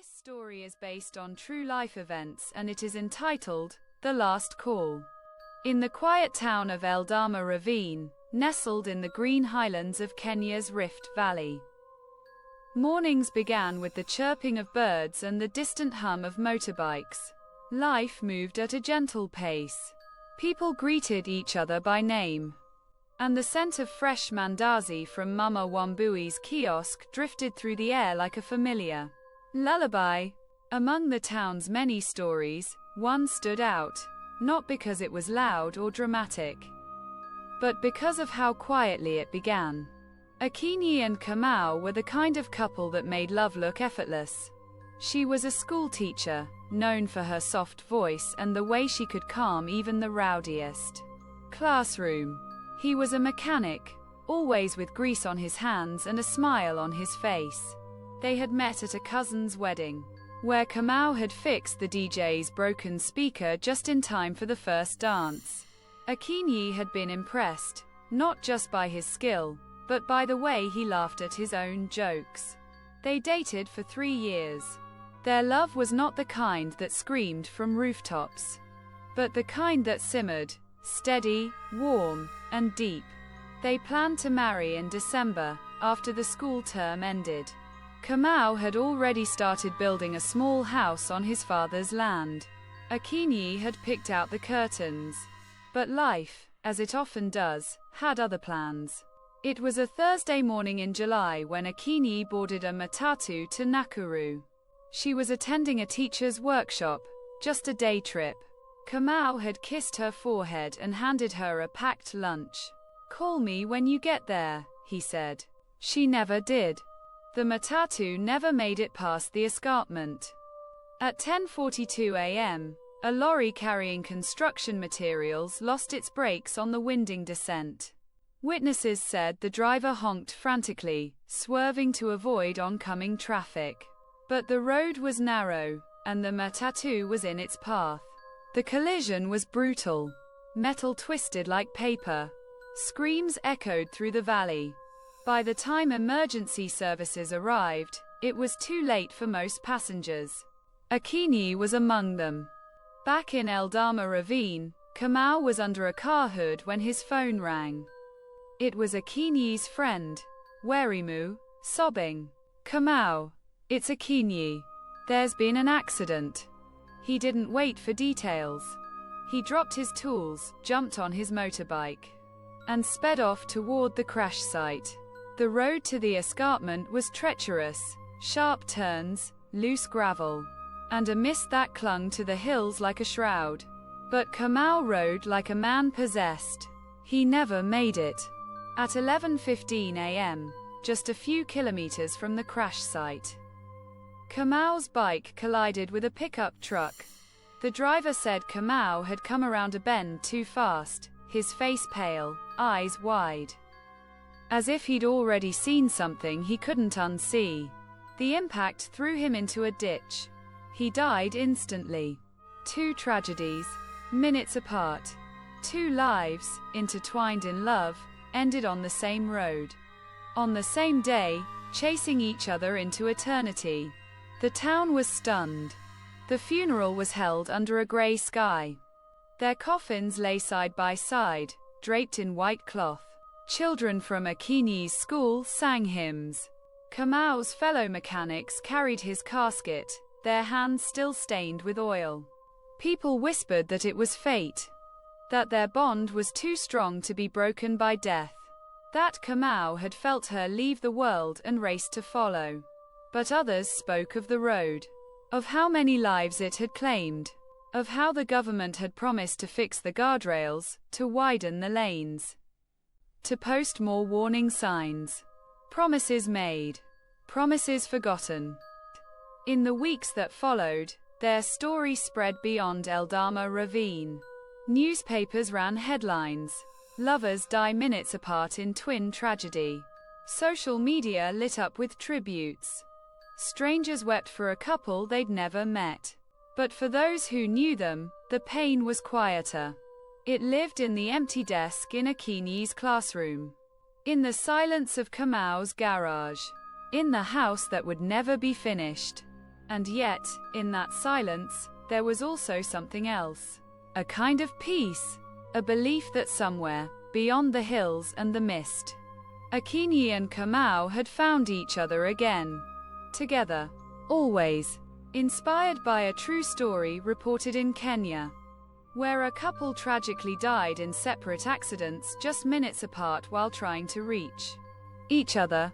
This story is based on true life events and it is entitled, The Last Call. In the quiet town of Eldama Ravine, nestled in the green highlands of Kenya's Rift Valley, mornings began with the chirping of birds and the distant hum of motorbikes. Life moved at a gentle pace. People greeted each other by name, and the scent of fresh mandazi from Mama Wambui's kiosk drifted through the air like a familiar lullaby. Among the town's many stories, one stood out, not because it was loud or dramatic, but because of how quietly it began. Akinyi and Kamau were the kind of couple that made love look effortless. She was a school teacher, known for her soft voice and the way she could calm even the rowdiest classroom. He was a mechanic, always with grease on his hands and a smile on his face. They had met at a cousin's wedding, where Kamau had fixed the DJ's broken speaker just in time for the first dance. Akinyi had been impressed, not just by his skill, but by the way he laughed at his own jokes. They dated for 3 years. Their love was not the kind that screamed from rooftops, but the kind that simmered, steady, warm, and deep. They planned to marry in December, after the school term ended. Kamau had already started building a small house on his father's land. Akinyi had picked out the curtains. But life, as it often does, had other plans. It was a Thursday morning in July when Akinyi boarded a matatu to Nakuru. She was attending a teacher's workshop, just a day trip. Kamau had kissed her forehead and handed her a packed lunch. "Call me when you get there," he said. She never did. The matatu never made it past the escarpment. At 10:42 a.m., a lorry carrying construction materials lost its brakes on the winding descent. Witnesses said the driver honked frantically, swerving to avoid oncoming traffic. But the road was narrow, and the matatu was in its path. The collision was brutal. Metal twisted like paper. Screams echoed through the valley. By the time emergency services arrived, it was too late for most passengers. Akinyi was among them. Back in Eldama Ravine, Kamau was under a car hood when his phone rang. It was Akinyi's friend, Werimu, sobbing. "Kamau, it's Akinyi. There's been an accident." He didn't wait for details. He dropped his tools, jumped on his motorbike, and sped off toward the crash site. The road to the escarpment was treacherous, sharp turns, loose gravel, and a mist that clung to the hills like a shroud. But Kamau rode like a man possessed. He never made it. At 11:15 a.m., just a few kilometers from the crash site, Kamau's bike collided with a pickup truck. The driver said Kamau had come around a bend too fast, his face pale, eyes wide, as if he'd already seen something he couldn't unsee. The impact threw him into a ditch. He died instantly. 2 tragedies, minutes apart. 2 lives, intertwined in love, ended on the same road. On the same day, chasing each other into eternity. The town was stunned. The funeral was held under a gray sky. Their coffins lay side by side, draped in white cloth. Children from Akinyi's school sang hymns. Kamau's fellow mechanics carried his casket, their hands still stained with oil. People whispered that it was fate, that their bond was too strong to be broken by death, that Kamau had felt her leave the world and raced to follow. But others spoke of the road, of how many lives it had claimed, of how the government had promised to fix the guardrails, to widen the lanes, to post more warning signs. Promises made, promises forgotten. In the weeks that followed, their story spread beyond Eldama Ravine. Newspapers ran headlines. Lovers die minutes apart in twin tragedy. Social media lit up with tributes. Strangers wept for a couple they'd never met. But for those who knew them, the pain was quieter. It lived in the empty desk in Akinyi's classroom, in the silence of Kamau's garage, in the house that would never be finished. And yet, in that silence, there was also something else. A kind of peace. A belief that somewhere, beyond the hills and the mist, Akinyi and Kamau had found each other again. Together. Always. Inspired by a true story reported in Kenya, where a couple tragically died in separate accidents just minutes apart while trying to reach each other.